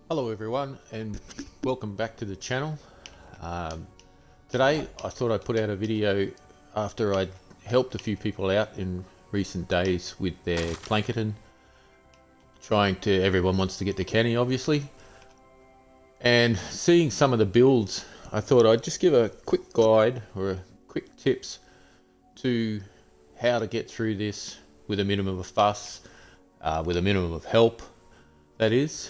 Hello everyone and welcome back to the channel. Today I thought I'd put out a video after I'd helped a few people out in recent days with their Plankerton. Everyone wants to get the canny obviously. And seeing some of the builds, I thought I'd just give a quick guide or a quick tips to how to get through this with a minimum of fuss, with a minimum of help, that is.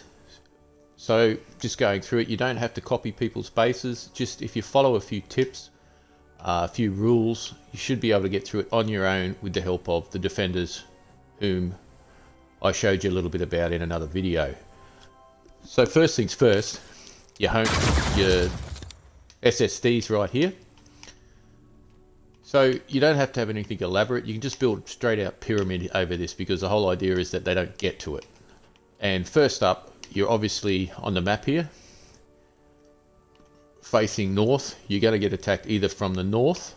So just going through it, you don't have to copy people's bases. Just if you follow a few tips, a few rules, you should be able to get through it on your own with the help of the defenders whom I showed you a little bit about in another video. So first things first, your SSDs right here. So you don't have to have anything elaborate. You can just build straight out pyramid over this because the whole idea is that they don't get to it. And first up, you're obviously on the map here, facing north. You're going to get attacked either from the north,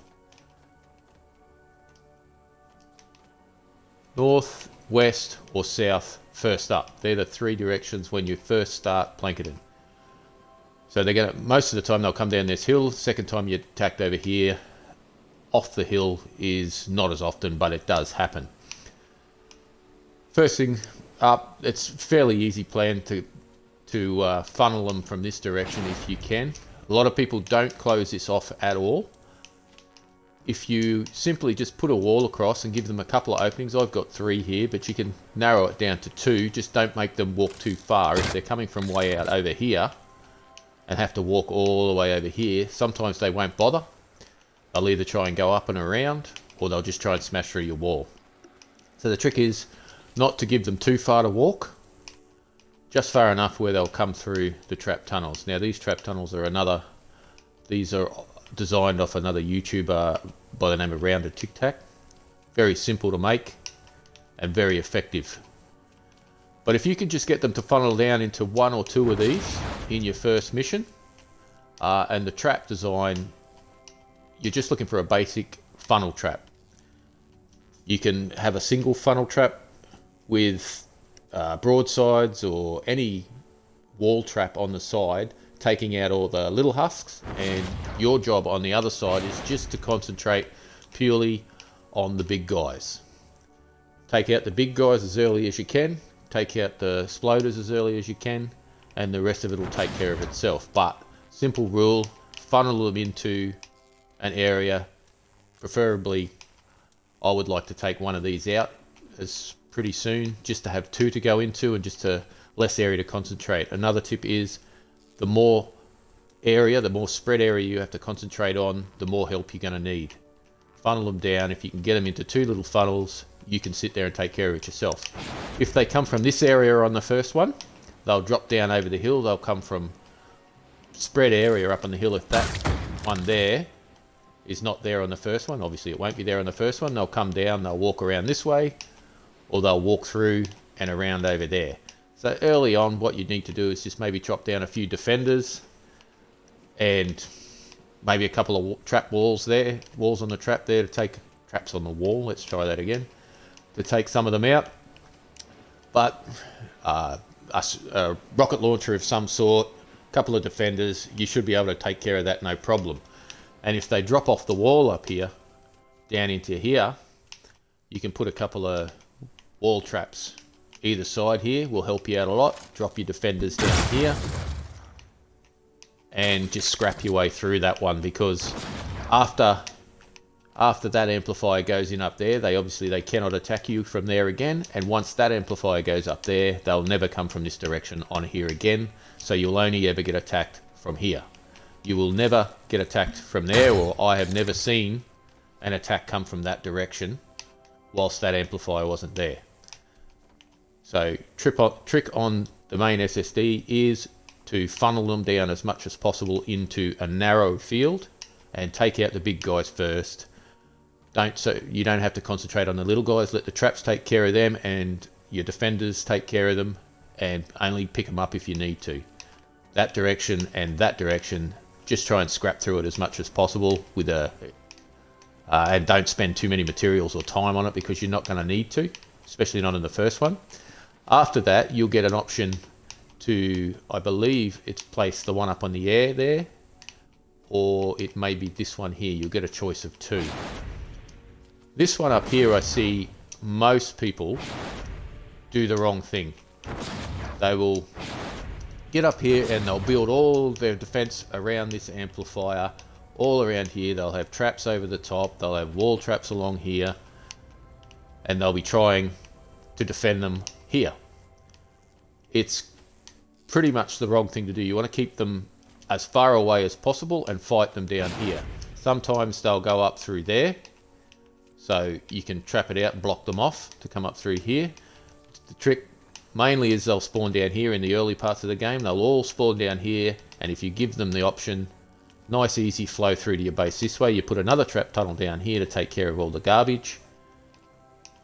west, or south first up. They're the three directions when you first start Plankerton. So they're going to, most of the time they'll come down this hill. Second time you're attacked over here. Off the hill is not as often, but it does happen. First thing up, it's fairly easy plan to funnel them from this direction if you can. A lot of people don't close this off at all. If you simply just put a wall across and give them a couple of openings, I've got 3 here, but you can narrow it down to 2. Just don't make them walk too far. If they're coming from way out over here and have to walk all the way over here, sometimes they won't bother. They'll either try and go up and around, or they'll just try and smash through your wall. So the trick is not to give them too far to walk, just far enough where they'll come through the trap tunnels. Now these trap tunnels are these are designed off another YouTuber by the name of Rounded Tic Tac. Very simple to make and very effective. But if you can just get them to funnel down into 1 or 2 of these in your first mission, and the trap design, you're just looking for a basic funnel trap. You can have a single funnel trap with broadsides or any wall trap on the side, taking out all the little husks, and your job on the other side is just to concentrate purely on the big guys. Take out the big guys as early as you can, take out the exploders as early as you can, and the rest of it will take care of itself. But simple rule, funnel them into an area. Preferably I would like to take one of these out as pretty soon, just to have 2 to go into and just to less area to concentrate. Another tip is the more spread area you have to concentrate on, the more help you're going to need. Funnel them down. If you can get them into 2 little funnels, you can sit there and take care of it yourself. If they come from this area on the first one, they'll drop down over the hill. They'll come from spread area up on the hill. If that one there is not there on the first one, obviously it won't be there on the first one, they'll come down, they'll walk around this way, or they'll walk through and around over there. So early on, what you need to do is just maybe chop down a few defenders and maybe a couple of trap walls there, walls on the trap there to take, traps on the wall, let's try that again, to take some of them out. But a rocket launcher of some sort, a couple of defenders, you should be able to take care of that no problem. And if they drop off the wall up here, down into here, you can put a couple of wall traps either side here, will help you out a lot. Drop your defenders down here and just scrap your way through that one, because after that amplifier goes in up there, they cannot attack you from there again, and once that amplifier goes up there, they'll never come from this direction on here again, so you'll only ever get attacked from here. You will never get attacked from there, or I have never seen an attack come from that direction whilst that amplifier wasn't there. So trick on the main SSD is to funnel them down as much as possible into a narrow field and take out the big guys first. So you don't have to concentrate on the little guys. Let the traps take care of them and your defenders take care of them, and only pick them up if you need to. That direction and that direction, just try and scrap through it as much as possible with and don't spend too many materials or time on it, because you're not going to need to, especially not in the first one. After that, you'll get an option to, I believe it's placed the one up on the air there, or it may be this one here. You'll get a choice of two. This one up here, I see most people do the wrong thing. They will get up here and they'll build all their defense around this amplifier, all around here. They'll have traps over the top, they'll have wall traps along here, and they'll be trying to defend them here. It's pretty much the wrong thing to do. You want to keep them as far away as possible and fight them down here. Sometimes they'll go up through there, so you can trap it out and block them off to come up through here. The trick mainly is they'll spawn down here in the early parts of the game. They'll all spawn down here, and if you give them the option, nice easy flow through to your base this way. You put another trap tunnel down here to take care of all the garbage,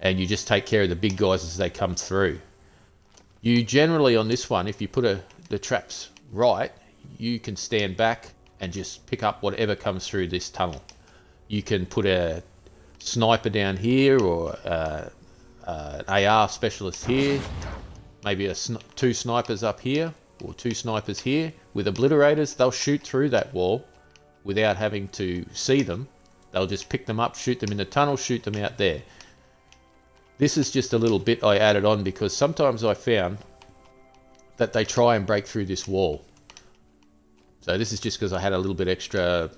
and you just take care of the big guys as they come through. You generally on this one, if you put the traps right, you can stand back and just pick up whatever comes through this tunnel. You can put a sniper down here, or an AR specialist here, maybe two snipers up here, or two snipers here with obliterators. They'll shoot through that wall without having to see them. They'll just pick them up, shoot them in the tunnel, shoot them out there. This is just a little bit I added on because sometimes I found that they try and break through this wall. So this is just because I had a little bit extra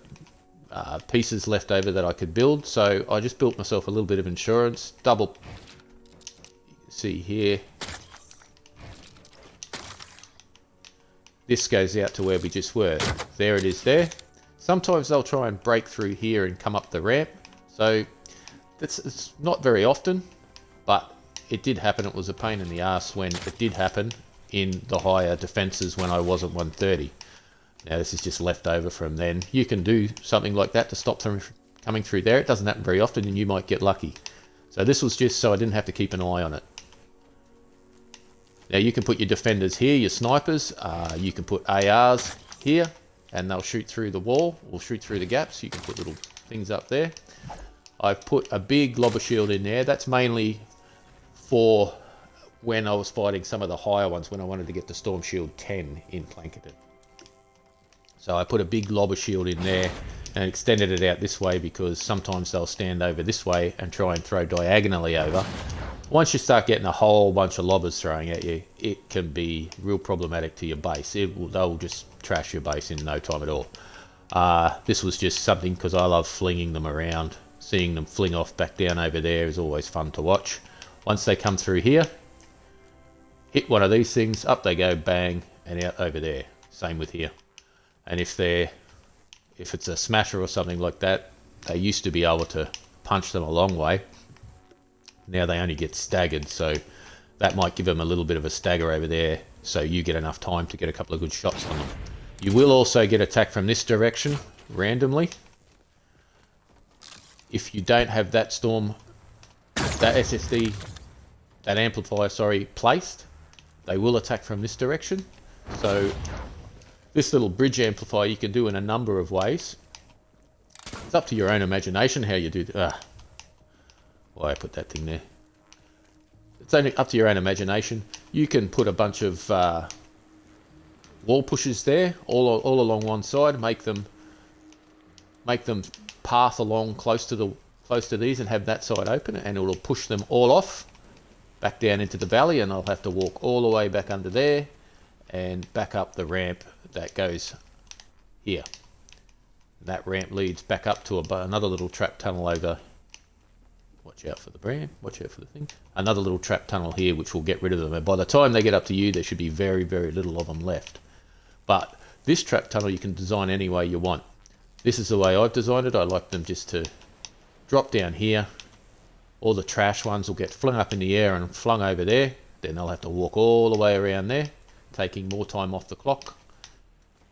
pieces left over that I could build. So I just built myself a little bit of insurance. Double, see here. This goes out to where we just were. There it is there. Sometimes they'll try and break through here and come up the ramp. So it's not very often, but it did happen. It was a pain in the ass when it did happen in the higher defenses when I wasn't 130. Now this is just left over from then. You can do something like that to stop them coming through there. It doesn't happen very often and you might get lucky. So this was just so I didn't have to keep an eye on it. Now you can put your defenders here, your snipers. You can put ARs here and they'll shoot through the wall or shoot through the gaps. You can put little things up there. I've put a big lobber shield in there. That's mainly for when I was fighting some of the higher ones, when I wanted to get the Storm Shield 10 in Plankerton. So I put a big lobber shield in there and extended it out this way because sometimes they'll stand over this way and try and throw diagonally over. Once you start getting a whole bunch of lobbers throwing at you, it can be real problematic to your base. They'll just trash your base in no time at all. This was just something because I love flinging them around. Seeing them fling off back down over there is always fun to watch. Once they come through here, hit one of these things, up they go, bang, and out over there. Same with here. And if it's a smasher or something like that, they used to be able to punch them a long way. Now they only get staggered, so that might give them a little bit of a stagger over there, so you get enough time to get a couple of good shots on them. You will also get attacked from this direction, randomly. If you don't have that SSD, that amplifier, sorry, placed, they will attack from this direction. So this little bridge amplifier you can do in a number of ways. It's up to your own imagination how you do. Why I put that thing there? It's only up to your own imagination. You can put a bunch of wall pushes there, all along one side. Make them path along close to these and have that side open, and it will push them all off back down into the valley, and I'll have to walk all the way back under there and back up the ramp that goes here. That ramp leads back up to another little trap tunnel over. Watch out for the brand, watch out for the thing. Another little trap tunnel here which will get rid of them, and by the time they get up to you there should be very, very little of them left. But this trap tunnel you can design any way you want. This is the way I've designed it. I like them just to drop down here. All the trash ones will get flung up in the air and flung over there. Then they'll have to walk all the way around there, taking more time off the clock.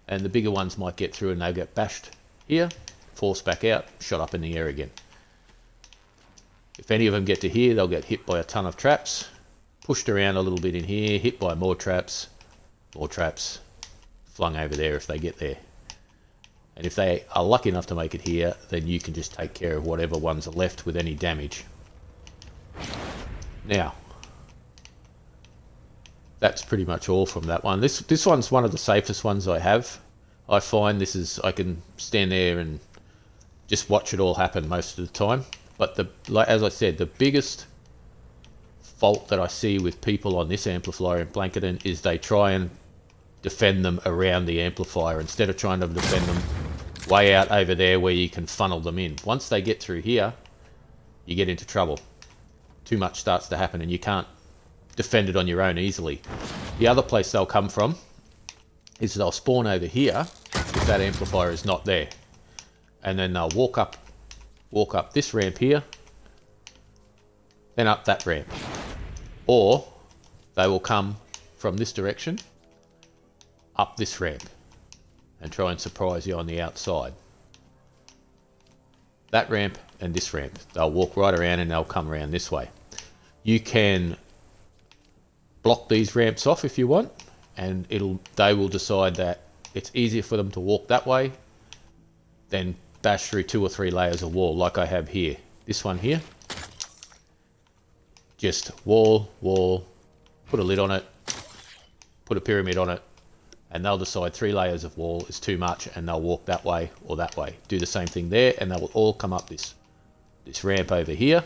And the bigger ones might get through and they'll get bashed here, forced back out, shot up in the air again. If any of them get to here, they'll get hit by a ton of traps, pushed around a little bit in here, hit by more traps, flung over there if they get there. And if they are lucky enough to make it here, then you can just take care of whatever ones are left with any damage. Now, that's pretty much all from that one. This one's one of the safest ones I have. I find I can stand there and just watch it all happen most of the time. But as I said, the biggest fault that I see with people on this amplifier in Plankerton is they try and defend them around the amplifier instead of trying to defend them way out over there where you can funnel them in. Once they get through here, you get into trouble. Too much starts to happen and you can't defend it on your own easily. The other place they'll come from is they'll spawn over here if that amplifier is not there. And then they'll walk up this ramp here, then up that ramp. Or they will come from this direction up this ramp and try and surprise you on the outside. That ramp and this ramp. They'll walk right around and they'll come around this way. You can block these ramps off if you want, and they will decide that it's easier for them to walk that way than bash through 2 or 3 layers of wall like I have here. This one here, just wall, put a lid on it, put a pyramid on it, and they'll decide 3 layers of wall is too much and they'll walk that way or that way. Do the same thing there and they will all come up this ramp over here,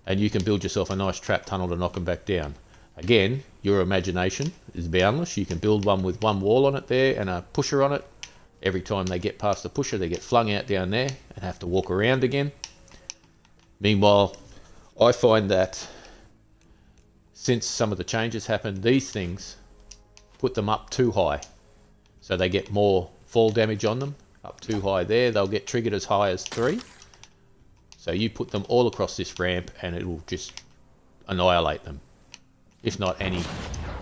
and you can build yourself a nice trap tunnel to knock them back down. Again, your imagination is boundless. You can build one with one wall on it there and a pusher on it. Every time they get past the pusher, they get flung out down there and have to walk around again. Meanwhile, I find that since some of the changes happened, these things put them up too high. So they get more fall damage on them. Up too high there, they'll get triggered as high as 3. So you put them all across this ramp and it will just annihilate them. If not, any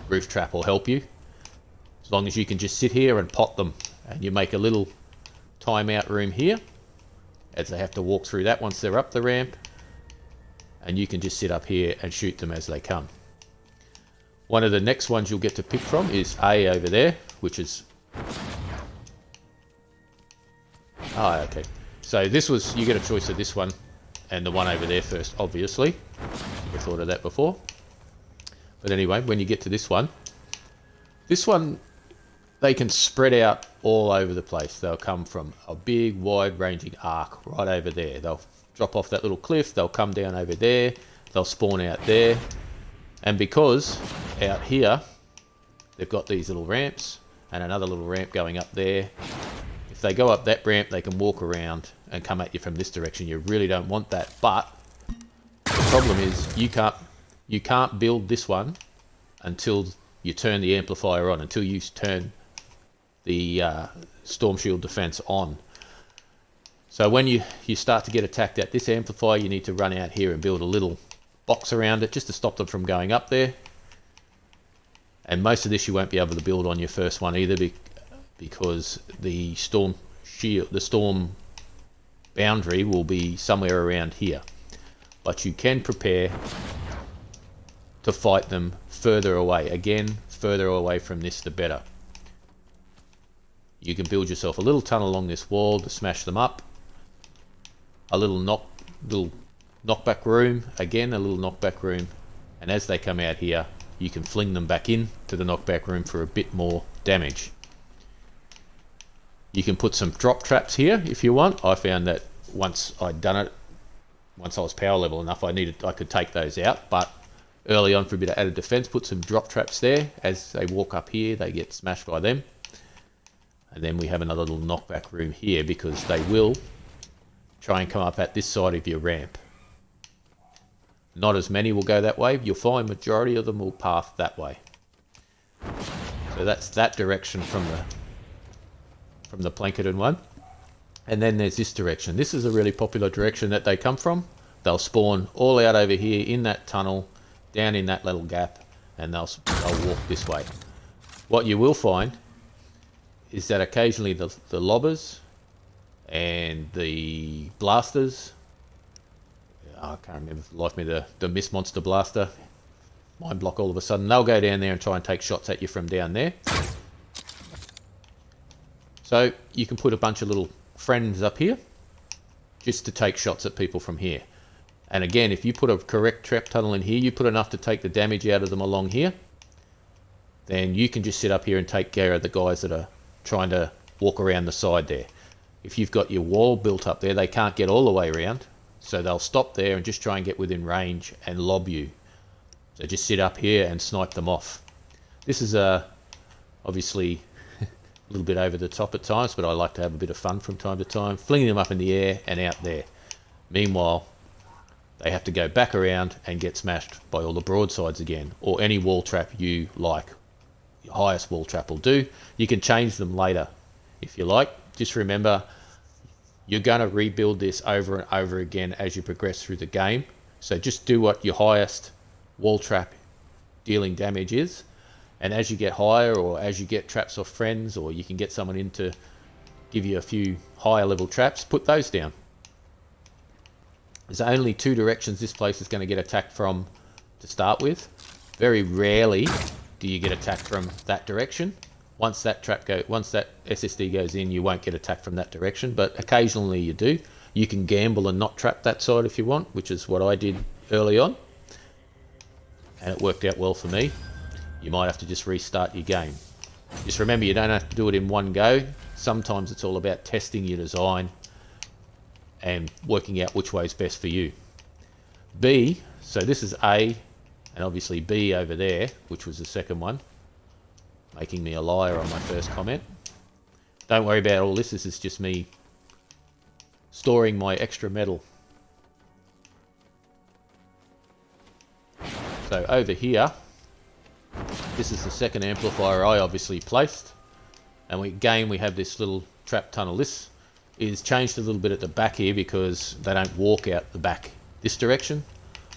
roof trap will help you. As long as you can just sit here and pot them, and you make a little timeout room here as they have to walk through that once they're up the ramp, and you can just sit up here and shoot them as they come. One of the next ones you'll get to pick from is A over there, which is... okay. So this was, you get a choice of this one and the one over there first, obviously. Never thought of that before. But anyway, when you get to this one, they can spread out all over the place. They'll come from a big, wide-ranging arc right over there. They'll drop off that little cliff, they'll come down over there, they'll spawn out there. And because out here, they've got these little ramps and another little ramp going up there. If they go up that ramp, they can walk around and come at you from this direction. You really don't want that. But the problem is you can't build this one until you turn the amplifier on, until you turn the Storm Shield defense on. So when you start to get attacked at this amplifier, you need to run out here and build a little box around it just to stop them from going up there. And most of this you won't be able to build on your first one either, because the Storm Shield, the Storm boundary will be somewhere around here. But you can prepare to fight them further away. Again, further away from this the better. You can build yourself a little tunnel along this wall to smash them up. A little knockback room, again a little knockback room, and as they come out here you can fling them back in to the knockback room for a bit more damage. You can put some drop traps here if you want. I found that once I'd done it, once I was power level enough, I could take those out, but early on for a bit of added defense, put some drop traps there. As they walk up here, they get smashed by them. And then we have another little knockback room here, because they will try and come up at this side of your ramp. Not as many will go that way. You'll find majority of them will path that way. So that's that direction from the Plankerton one. And then there's this direction. This is a really popular direction that they come from. They'll spawn all out over here in that tunnel, down in that little gap, and they'll walk this way. What you will find is that occasionally the lobbers and the blasters, I can't remember for the life of me the Mist Monster Blaster, mind block all of a sudden, they'll go down there and try and take shots at you from down there. So you can put a bunch of little friends up here just to take shots at people from here. And again, if you put a correct trap tunnel in here, you put enough to take the damage out of them along here. then you can just sit up here and take care of the guys that are trying to walk around the side there. If you've got your wall built up there, they can't get all the way around, so they'll stop there and just try and get within range and lob you. So just sit up here and snipe them off. This is obviously a little bit over the top at times, but I like to have a bit of fun from time to time, flinging them up in the air and out there. Meanwhile, they have to go back around and get smashed by all the broadsides again, or any wall trap you like. Your highest wall trap will do. You can change them later if you like. Just remember, you're going to rebuild this over and over again as you progress through the game. So just do what your highest wall trap dealing damage is, and as you get higher, or as you get traps off friends, or you can get someone in to give you a few higher level traps, put those down. There's only 2 directions this place is going to get attacked from to start with. Very rarely do you get attacked from that direction. Once that SSD goes in, you won't get attacked from that direction, but occasionally you do. You can gamble and not trap that side if you want, which is what I did early on, and it worked out well for me. You might have to just restart your game. Just remember, you don't have to do it in one go. Sometimes it's all about testing your design and working out which way is best for you. B, so this is A, and obviously B over there, which was the second one, making me a liar on my first comment. Don't worry about all this, this is just me storing my extra metal. So over here, this is the second amplifier I obviously placed, and we have this little trap tunnel. This is changed a little bit at the back here because they don't walk out the back this direction.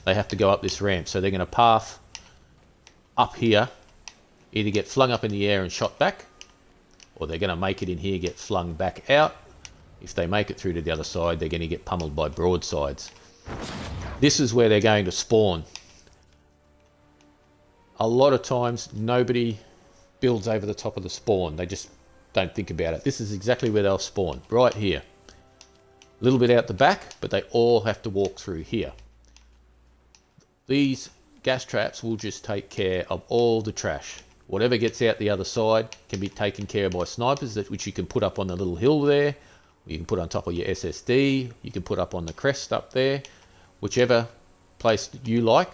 They have to go up this ramp, so they're going to path up here, either get flung up in the air and shot back, or they're going to make it in here, get flung back out. If they make it through to the other side, they're going to get pummeled by broadsides. This is where they're going to spawn. A lot of times nobody builds over the top of the spawn. They just don't think about it. This is exactly where they'll spawn, right here. A little bit out the back, but they all have to walk through here. These gas traps will just take care of all the trash. Whatever gets out the other side can be taken care of by snipers, which you can put up on the little hill there. You can put on top of your SSD. You can put up on the crest up there. Whichever place you like,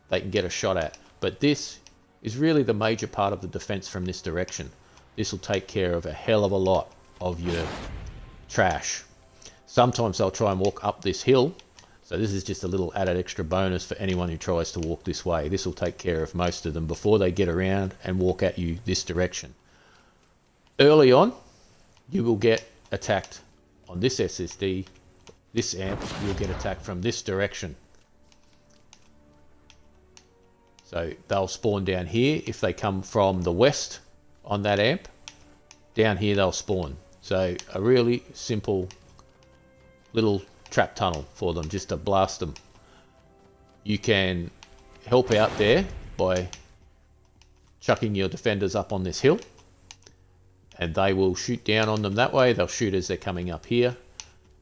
they can get a shot at. But this is really the major part of the defense from this direction. This will take care of a hell of a lot of your trash. Sometimes they'll try and walk up this hill, so this is just a little added extra bonus for anyone who tries to walk this way. This will take care of most of them before they get around and walk at you this direction. Early on, you will get attacked on this SSD, this amp, you'll get attacked from this direction. So they'll spawn down here. If they come from the west on that amp, down here they'll spawn. So a really simple little trap tunnel for them, just to blast them. You can help out there by chucking your defenders up on this hill, and they will shoot down on them that way. They'll shoot as they're coming up here,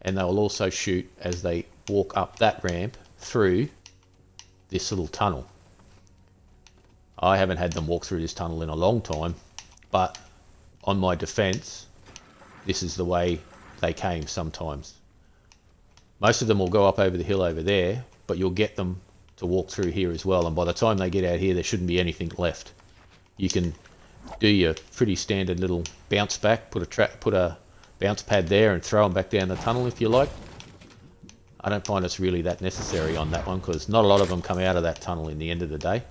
and they'll also shoot as they walk up that ramp through this little tunnel. I haven't had them walk through this tunnel in a long time, but on my defense, this is the way they came sometimes. Most of them will go up over the hill over there, but you'll get them to walk through here as well, and by the time they get out here, there shouldn't be anything left. You can do your pretty standard little bounce back, put a bounce pad there and throw them back down the tunnel if you like. I don't find it's really that necessary on that one, because not a lot of them come out of that tunnel in the end of the day.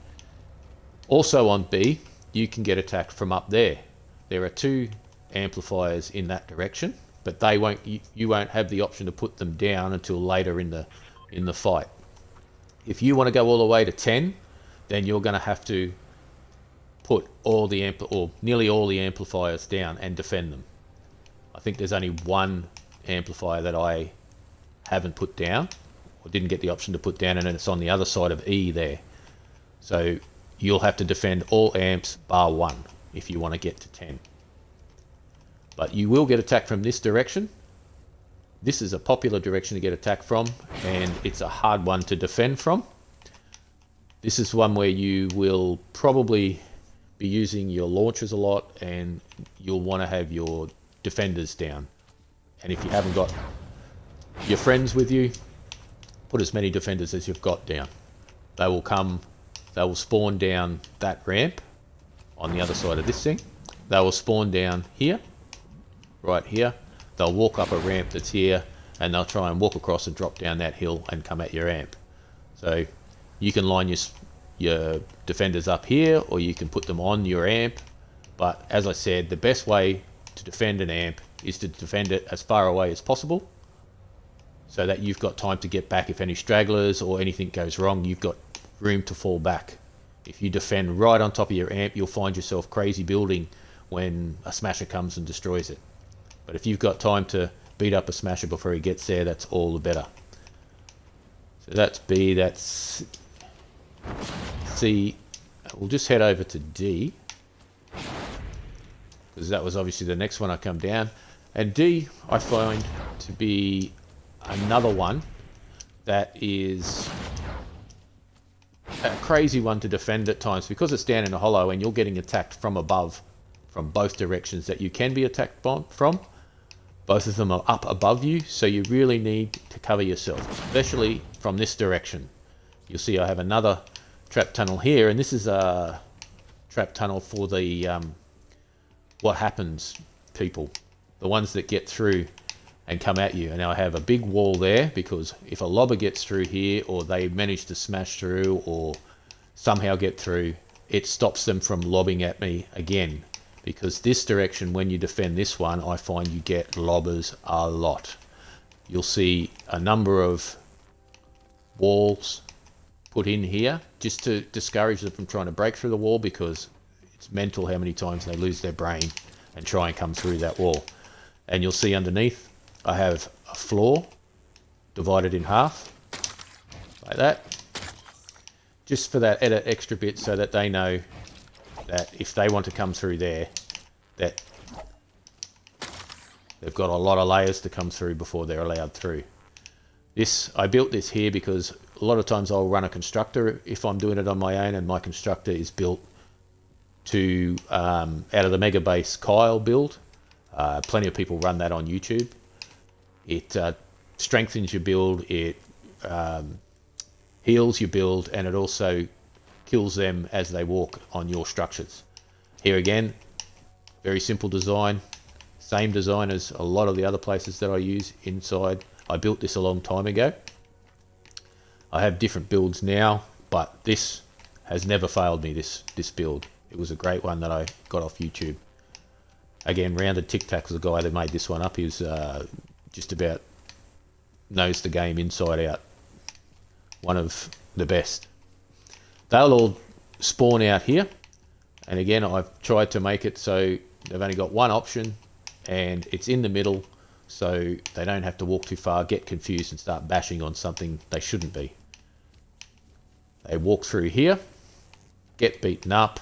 Also on B, you can get attacked from up there. There are 2 amplifiers in that direction, but you won't have the option to put them down until later in the fight. If you want to go all the way to 10, then you're going to have to put all the nearly all the amplifiers down and defend them. I think there's only one amplifier that I haven't put down, or didn't get the option to put down, and it's on the other side of E there. So you'll have to defend all amps bar 1 if you want to get to 10. But you will get attacked from this direction. This is a popular direction to get attacked from, and it's a hard one to defend from. This is one where you will probably be using your launchers a lot, and you'll want to have your defenders down. And if you haven't got your friends with you, put as many defenders as you've got down. They will spawn down that ramp on the other side of this thing. They will spawn down here, right here. They'll walk up a ramp that's here, and they'll try and walk across and drop down that hill and come at your amp. So you can line your defenders up here, or you can put them on your amp. But as I said, the best way to defend an amp is to defend it as far away as possible, so that you've got time to get back if any stragglers or anything goes wrong. You've got room to fall back. If you defend right on top of your amp, you'll find yourself crazy building when a smasher comes and destroys it. But if you've got time to beat up a smasher before he gets there, that's all the better. So that's B, that's C. We'll just head over to D, because that was obviously the next one I come down. And D, I find to be another one that is a crazy one to defend at times, because it's down in a hollow and you're getting attacked from above, from both directions that you can be attacked from. Both of them are up above you, so you really need to cover yourself, especially from this direction. You'll see I have another trap tunnel here, and this is a trap tunnel for the what happens people, the ones that get through and come at you. And now I have a big wall there, because if a lobber gets through here, or they manage to smash through or somehow get through, it stops them from lobbing at me again. Because this direction, when you defend this one, I find you get lobbers a lot. You'll see a number of walls put in here just to discourage them from trying to break through the wall, because it's mental how many times they lose their brain and try and come through that wall. And you'll see underneath I have a floor divided in half like that, just for that edit extra bit, so that they know that if they want to come through there, that they've got a lot of layers to come through before they're allowed through. I built this here because a lot of times I'll run a constructor if I'm doing it on my own, and my constructor is built to out of the Mega Base Kyle build. Plenty of people run that on YouTube. It strengthens your build, it heals your build, and it also kills them as they walk on your structures. Here again, very simple design, same design as a lot of the other places that I use inside. I built this a long time ago. I have different builds now, but this has never failed me, this build. It was a great one that I got off YouTube. Again, Rounded Tic Tac was the guy that made this one up. He was just about knows the game inside out. One of the best. They'll all spawn out here, and again I've tried to make it so they've only got one option, and it's in the middle, so they don't have to walk too far, get confused and start bashing on something they shouldn't be. They walk through here, get beaten up,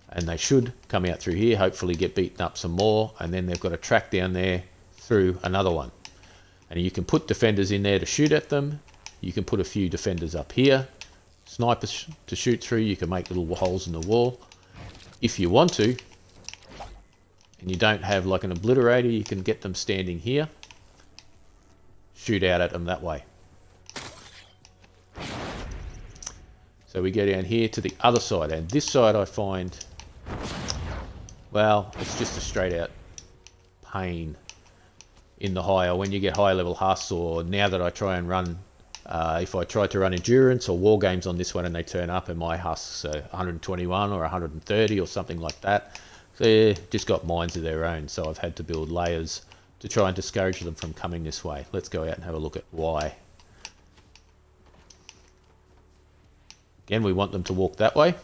and they should come out through here, hopefully get beaten up some more, and then they've got a track down there through another one. And you can put defenders in there to shoot at them. You can put a few defenders up here, snipers to shoot through. You can make little holes in the wall. If you want to, and you don't have like an obliterator, you can get them standing here, shoot out at them that way. So we go down here to the other side, and this side I find, well, it's just a straight out pain in the higher. When you get higher level husks, or now that I try and run, if I try to run endurance or war games on this one and they turn up and my husks are 121 or 130 or something like that, they've just got minds of their own, so I've had to build layers to try and discourage them from coming this way. Let's go out and have a look at why. Again, we want them to walk that way.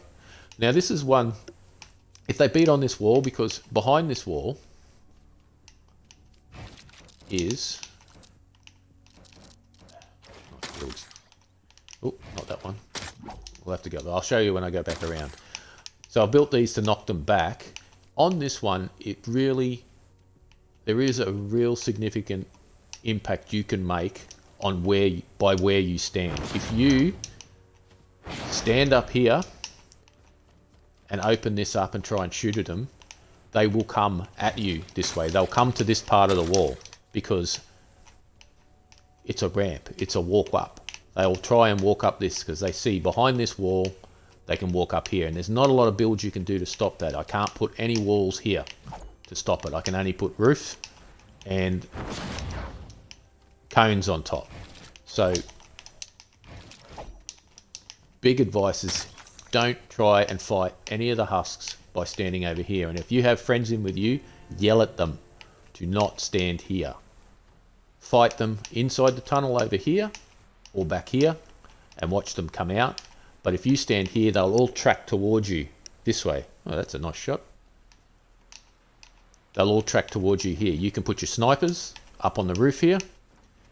Now this is one, if they beat on this wall, because behind this wall is, oh, not that one. We'll have to go, I'll show you when I go back around. So I built these to knock them back. On this one, there is a real significant impact you can make on by where you stand. If you stand up here and open this up and try and shoot at them, they will come at you this way. They'll come to this part of the wall because it's a ramp, it's a walk up. They'll try and walk up this because they see behind this wall they can walk up here, and there's not a lot of builds you can do to stop that. I can't put any walls here to stop it. I can only put roof and cones on top. So big advice is don't try and fight any of the husks by standing over here, and if you have friends in with you, yell at them. Do not stand here. Fight them inside the tunnel over here or back here and watch them come out. But if you stand here, they'll all track towards you this way. Oh, that's a nice shot. They'll all track towards you here. You can put your snipers up on the roof here.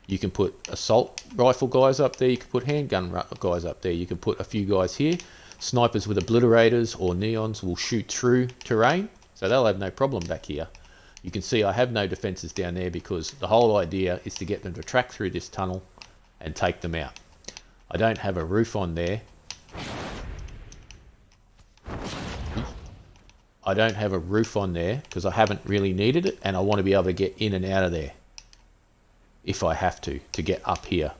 You can put assault rifle guys up there. You can put handgun guys up there. You can put a few guys here. Snipers with obliterators or neons will shoot through terrain, so they'll have no problem back here. You can see I have no defenses down there because the whole idea is to get them to track through this tunnel and take them out. I don't have a roof on there. I don't have a roof on there because I haven't really needed it, and I want to be able to get in and out of there if I have to get up here.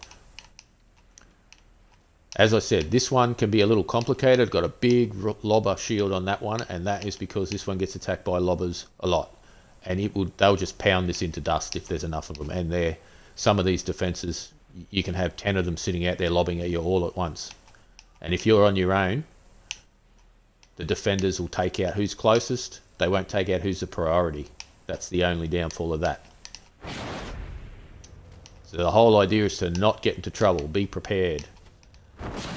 As I said, this one can be a little complicated. Got a big lobber shield on that one, and that is because this one gets attacked by lobbers a lot, and they'll just pound this into dust if there's enough of them. And some of these defenses, you can have 10 of them sitting out there lobbing at you all at once. And if you're on your own, the defenders will take out who's closest. They won't take out who's the priority. That's the only downfall of that. So the whole idea is to not get into trouble. Be prepared.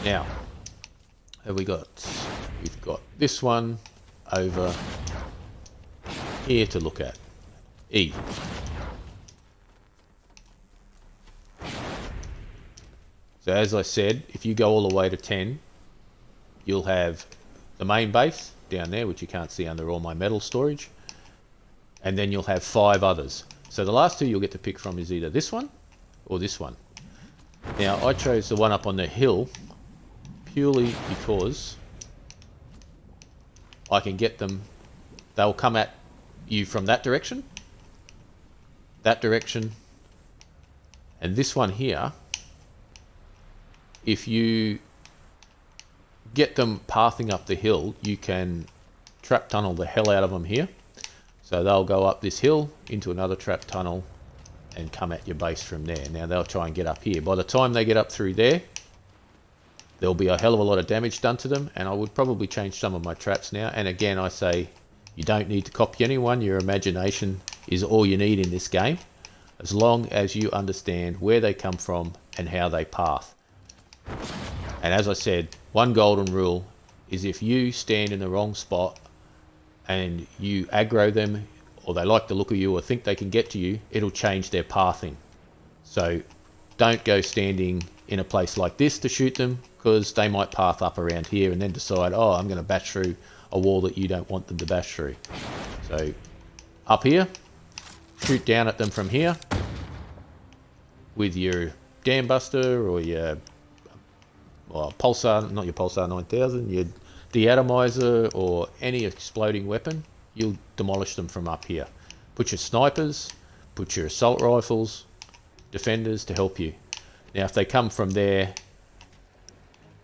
Now, have we got? We've got this one over here to look at. E. So as I said, if you go all the way to 10, you'll have the main base down there, which you can't see under all my metal storage, and then you'll have 5 others. So the last 2 you'll get to pick from is either this one or this one. Now I chose the one up on the hill purely because I can get them, they'll come at you from that direction, and this one here, if you get them pathing up the hill, you can trap tunnel the hell out of them here. So they'll go up this hill into another trap tunnel and come at your base from there. Now they'll try and get up here. By the time they get up through there, there'll be a hell of a lot of damage done to them, and I would probably change some of my traps now. And again, I say you don't need to copy anyone. Your imagination is all you need in this game, as long as you understand where they come from and how they path. And as I said, one golden rule is if you stand in the wrong spot and you aggro them, or they like the look of you or think they can get to you, it'll change their pathing. So don't go standing in a place like this to shoot them, because they might path up around here and then decide, oh, I'm going to bash through a wall that you don't want them to bash through. So up here, shoot down at them from here with your dam buster or your pulsar, not your pulsar 9000, your deatomizer or any exploding weapon. You'll demolish them from up here. Put your snipers, put your assault rifles, defenders to help you. Now if they come from there,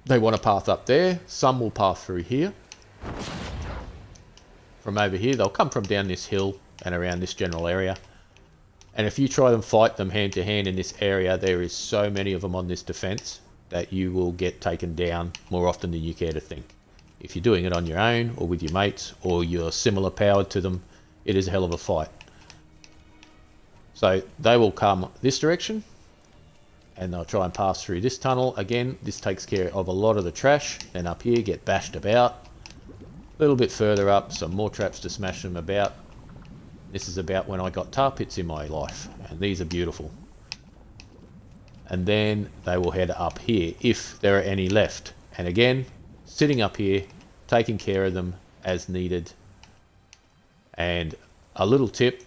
they want to path up there. Some will path through here. From over here, they'll come from down this hill and around this general area. And if you try and fight them hand to hand in this area, there is so many of them on this defense that you will get taken down more often than you care to think. If you're doing it on your own or with your mates or you're similar powered to them, it is a hell of a fight. So they will come this direction and they'll try and pass through this tunnel. Again, this takes care of a lot of the trash. Then up here, get bashed about. A little bit further up, some more traps to smash them about. This is about when I got tar pits in my life, and these are beautiful. And then they will head up here if there are any left. And again, sitting up here, taking care of them as needed. And a little tip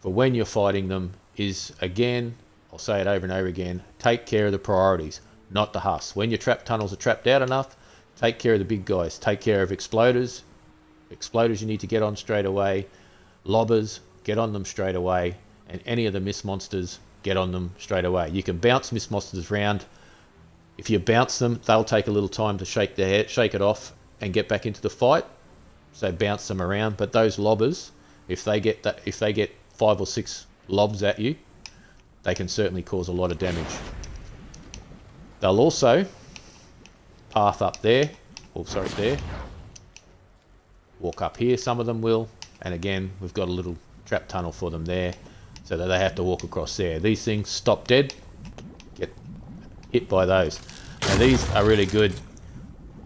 for when you're fighting them is, again, I'll say it over and over again, take care of the priorities, not the husks. When your trap tunnels are trapped out enough, take care of the big guys. Take care of exploders. Exploders you need to get on straight away. Lobbers, get on them straight away. And any of the mist monsters, get on them straight away. You can bounce mist monsters around. If you bounce them, they'll take a little time to shake their head, shake it off, and get back into the fight. So bounce them around. But those lobbers, if they get 5 or 6 lobs at you, they can certainly cause a lot of damage. They'll also path up there, or sorry, there. Walk up here, some of them will. And again, we've got a little trap tunnel for them there, so that they have to walk across there. These things stop dead, get hit by those. Now these are really good.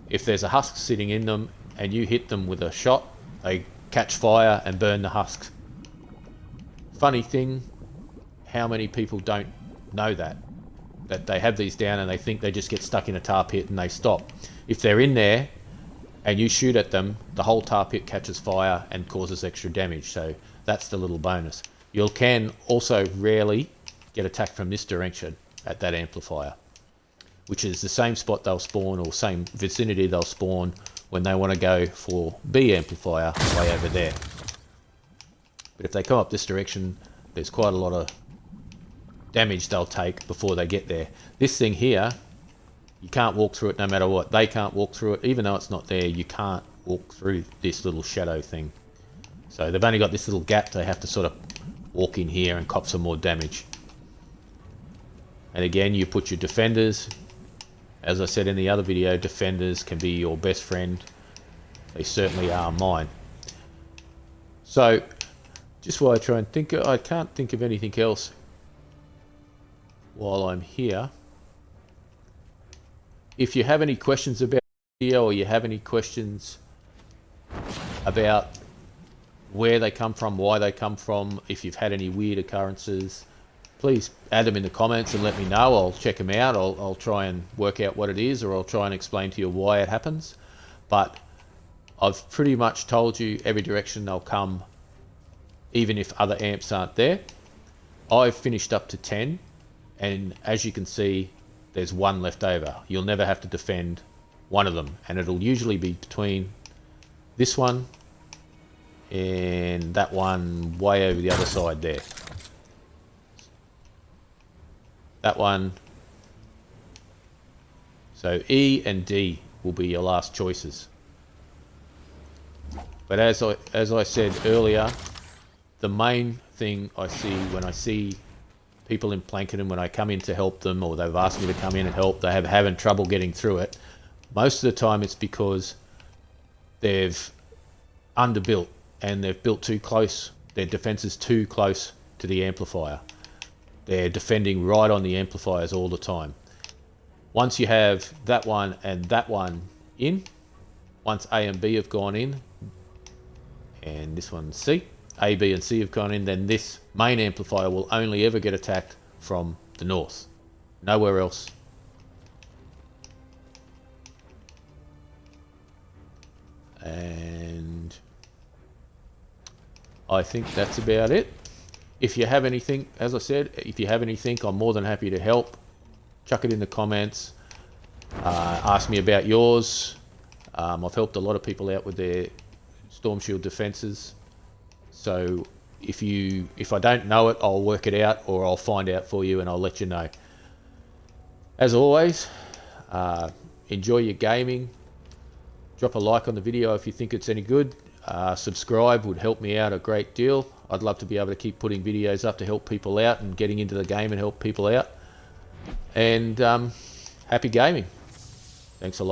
If there's a husk sitting in them and you hit them with a shot, they catch fire and burn the husks. Funny thing, how many people don't know that they have these down and they think they just get stuck in a tar pit and they stop. If they're in there and you shoot at them, the whole tar pit catches fire and causes extra damage. So that's the little bonus. You can also rarely get attacked from this direction at that amplifier, which is the same spot they'll spawn, or same vicinity they'll spawn when they want to go for B amplifier way over there. But if they come up this direction, there's quite a lot of damage they'll take before they get there. This thing here, you can't walk through it no matter what. They can't walk through it. Even though it's not there, you can't walk through this little shadow thing. So they've only got this little gap. They have to sort of walk in here and cop some more damage. And again, you put your defenders. As I said in the other video, defenders can be your best friend. They certainly are mine. So just while I try and think, I can't think of anything else while I'm here. If you have any questions about the video, or you have any questions about where they come from, why they come from, if you've had any weird occurrences, please add them in the comments and let me know. I'll check them out. I'll try and work out what it is, or I'll try and explain to you why it happens. But I've pretty much told you every direction they'll come, even if other amps aren't there. I've finished up to 10, and as you can see, there's 1 left over. You'll never have to defend one of them, and it'll usually be between this one and that one way over the other side there. That one. So E and D will be your last choices. But as I said earlier, the main thing I see when I see people in Plankerton, when I come in to help them, or they've asked me to come in and help, they have having trouble getting through it. Most of the time it's because they've underbuilt and they've built too close. Their defense is too close to the amplifier. They're defending right on the amplifiers all the time. Once you have that one and that one in, once A and B have gone in, and this one's C, A, B and C have gone in, then this main amplifier will only ever get attacked from the north. Nowhere else. And I think that's about it. If you have anything, as I said, if you have anything, I'm more than happy to help. Chuck it in the comments. Ask me about yours. I've helped a lot of people out with their Storm Shield defenses. So if I don't know it, I'll work it out, or I'll find out for you and I'll let you know. As always, enjoy your gaming. Drop a like on the video if you think it's any good. Subscribe would help me out a great deal. I'd love to be able to keep putting videos up to help people out and getting into the game and help people out. And happy gaming. Thanks a lot.